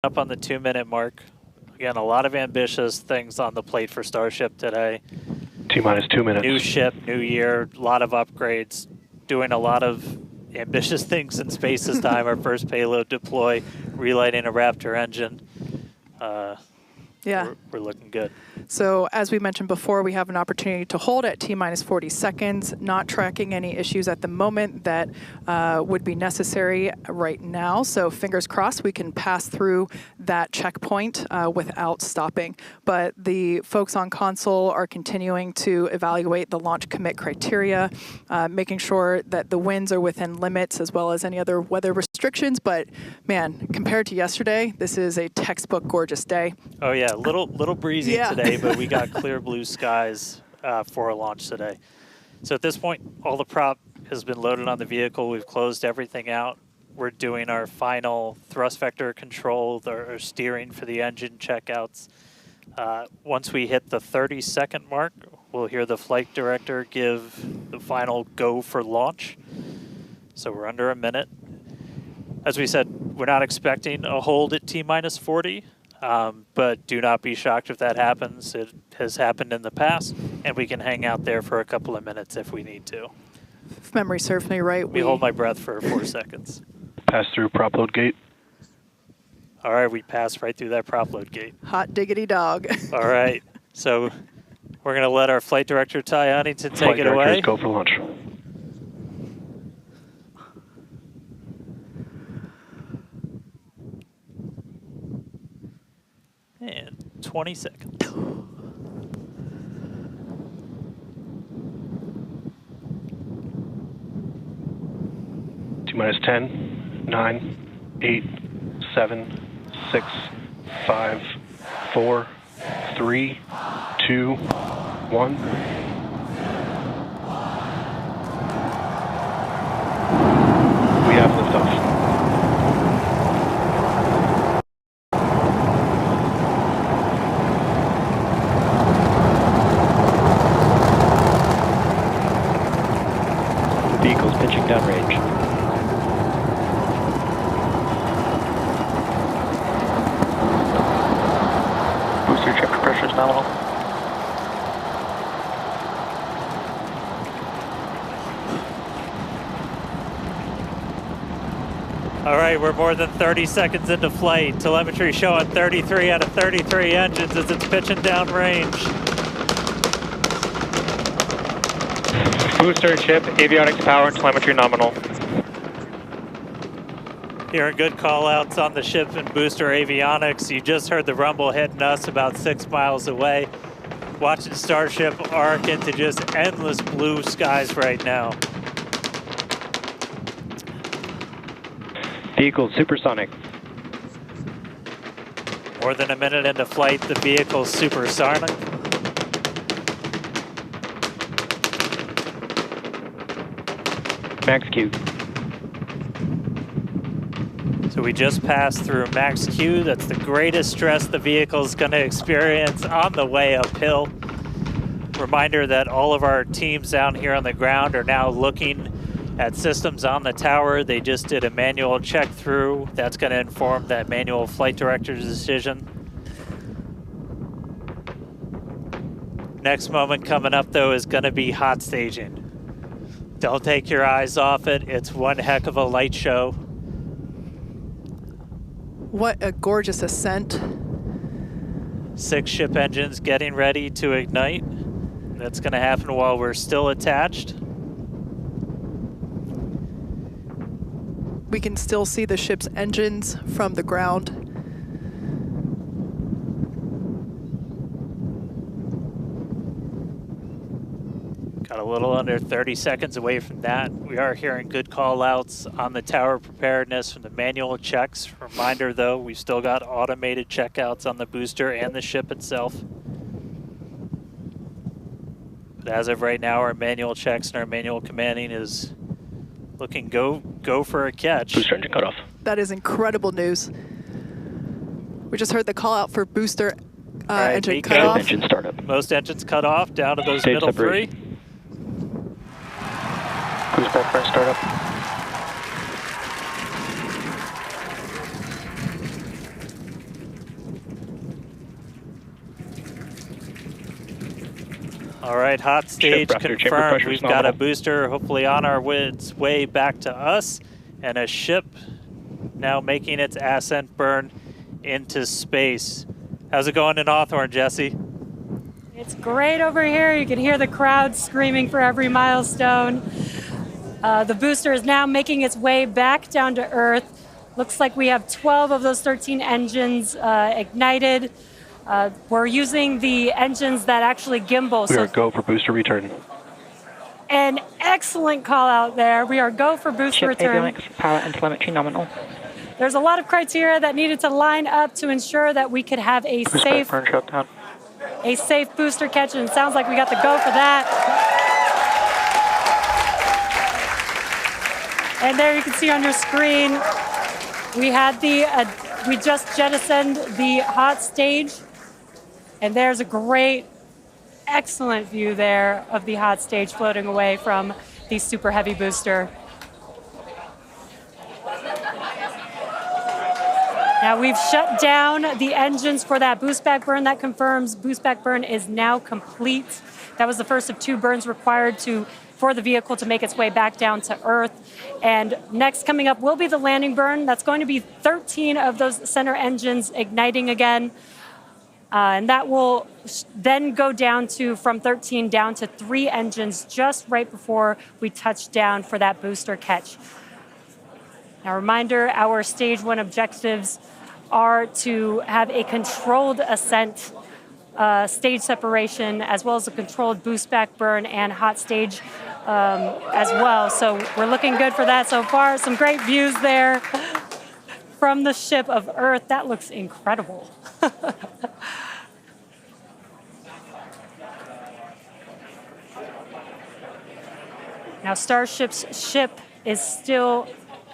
Up on the 2-minute mark. Again, a lot of ambitious things on the plate for Starship today. T-minus 2 minutes. New ship, new year, a lot of upgrades, doing a lot of ambitious things in space this time. Our first payload deploy, relighting a Raptor engine. Yeah. We're looking good. So as we mentioned before, we have an opportunity to hold at T-minus 40 seconds, not tracking any issues at the moment that would be necessary right now. So fingers crossed we can pass through that checkpoint without stopping. But the folks on console are continuing to evaluate the launch commit criteria, making sure that the winds are within limits as well as any other weather restrictions. But man, compared to yesterday, this is a textbook gorgeous day. Oh yeah, a little breezy today, but we got clear blue skies for a launch today. So at this point, all the prop has been loaded on the vehicle. We've closed everything out. We're doing our final thrust vector control, our steering for the engine checkouts. Once we hit the 30-second mark, we'll hear the flight director give the final go for launch. So we're under a minute. As we said, we're not expecting a hold at T-minus 40. But do not be shocked if that happens. It has happened in the past, and we can hang out there for a couple of minutes if we need to. If memory serves me right, we hold my breath for 4 seconds. Pass through prop load gate. All right, we passed right through that prop load gate. Hot diggity dog. All right, so we're going to let our flight director, Ty Huntington, take it away. Go for launch. And 20 seconds. T-minus 10, 9, 8, 7, 6, 5, 4, 3, 2, 1. We have liftoff. Vehicle's pitching downrange. Booster check pressure is nominal. All right, we're more than 30 seconds into flight. Telemetry showing 33 out of 33 engines as it's pitching downrange. Booster, chip, avionics, power, and telemetry nominal. Hearing good call-outs on the ship and booster avionics. You just heard the rumble hitting us about 6 miles away. Watching Starship arc into just endless blue skies right now. Vehicle supersonic. More than a minute into flight, the vehicle's supersonic. Max Q. So we just passed through max Q. That's the greatest stress the vehicle's going to experience on the way uphill. Reminder that all of our teams down here on the ground are now looking at systems on the tower. They just did a manual check through. That's going to inform that manual flight director's decision. Next moment coming up, though, is going to be hot staging. Don't take your eyes off it. It's one heck of a light show. What a gorgeous ascent. 6 ship engines getting ready to ignite. That's going to happen while we're still attached. We can still see the ship's engines from the ground. Got a little under 30 seconds away from that. We are hearing good call-outs on the tower preparedness from the manual checks. Reminder, though, we've still got automated checkouts on the booster and the ship itself. But as of right now, our manual checks and our manual commanding is looking go for a catch. Booster engine cut off. That is incredible news. We just heard the call out for booster engine cut off. Engine startup. Most engines cut off, down to those Stage middle separation. 3. Cruise preference startup. All right, hot stage Chamber confirmed. pressure We've is got a nominal. booster hopefully on its way back to us, and a ship now making its ascent burn into space. How's it going in Hawthorne, Jesse? It's great over here. You can hear the crowd screaming for every milestone. The booster is now making its way back down to Earth. Looks like we have 12 of those 13 engines ignited. We're using the engines that actually gimbal. We are go for booster return. An excellent call out there. We are go for booster Ship return. avionics, power and telemetry nominal. There's a lot of criteria that needed to line up to ensure that we could have a Boost safe burn shutdown. booster catch, and it sounds like we got the go for that. And there you can see on your screen, we had we just jettisoned the hot stage, and there's a great, excellent view there of the hot stage floating away from the super heavy booster. Now we've shut down the engines for that boost back burn. That confirms boost back burn is now complete. That was the first of 2 burns required for the vehicle to make its way back down to Earth. And next coming up will be the landing burn. That's going to be 13 of those center engines igniting again. And that will then go down from 13 down to 3 engines just right before we touch down for that booster catch. Now, reminder, our stage 1 objectives are to have a controlled ascent, stage separation, as well as a controlled boost back burn and hot stage as well. So we're looking good for that so far. Some great views there from the ship of Earth. That looks incredible. Now, Starship's ship is still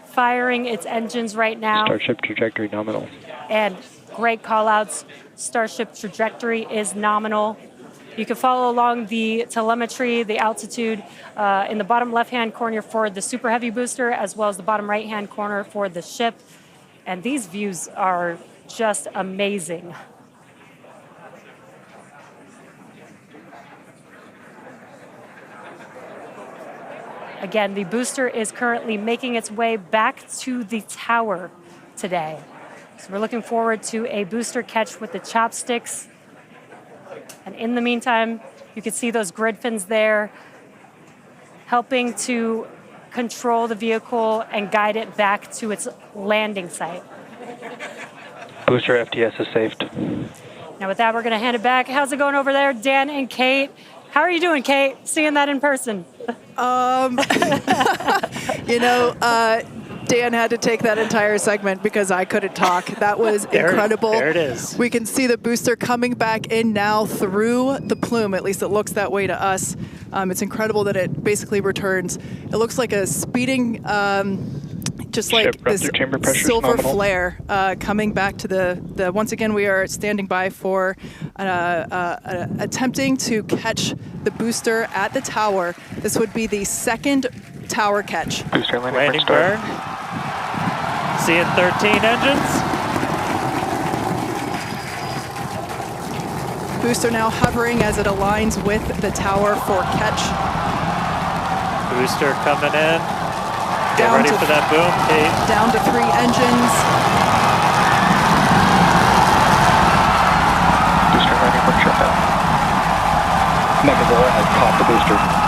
firing its engines right now. Starship trajectory nominal. And great call outs. Starship trajectory is nominal. You can follow along the telemetry, the altitude in the bottom left-hand corner for the super heavy booster, as well as the bottom right-hand corner for the ship. And these views are just amazing. Again, the booster is currently making its way back to the tower today. So we're looking forward to a booster catch with the chopsticks. And in the meantime, you can see those grid fins there, helping to control the vehicle and guide it back to its landing site. Booster FTS is saved. Now with that, we're gonna hand it back. How's it going over there, Dan and Kate? How are you doing, Kate? Seeing that in person. Dan had to take that entire segment because I couldn't talk. That was incredible. There it is. We can see the booster coming back in now through the plume. At least it looks that way to us. It's incredible that it basically returns. It looks like a speeding, just like this silver flare coming back to the. Once again, we are standing by for attempting to catch the booster at the tower. This would be the second tower catch. Booster Landing burn. Seeing 13 engines. Booster now hovering as it aligns with the tower for catch. Booster coming in. Get ready for that boom, Kate. Down to 3 engines. Booster landing burn shutdown. Mechazilla has caught the booster.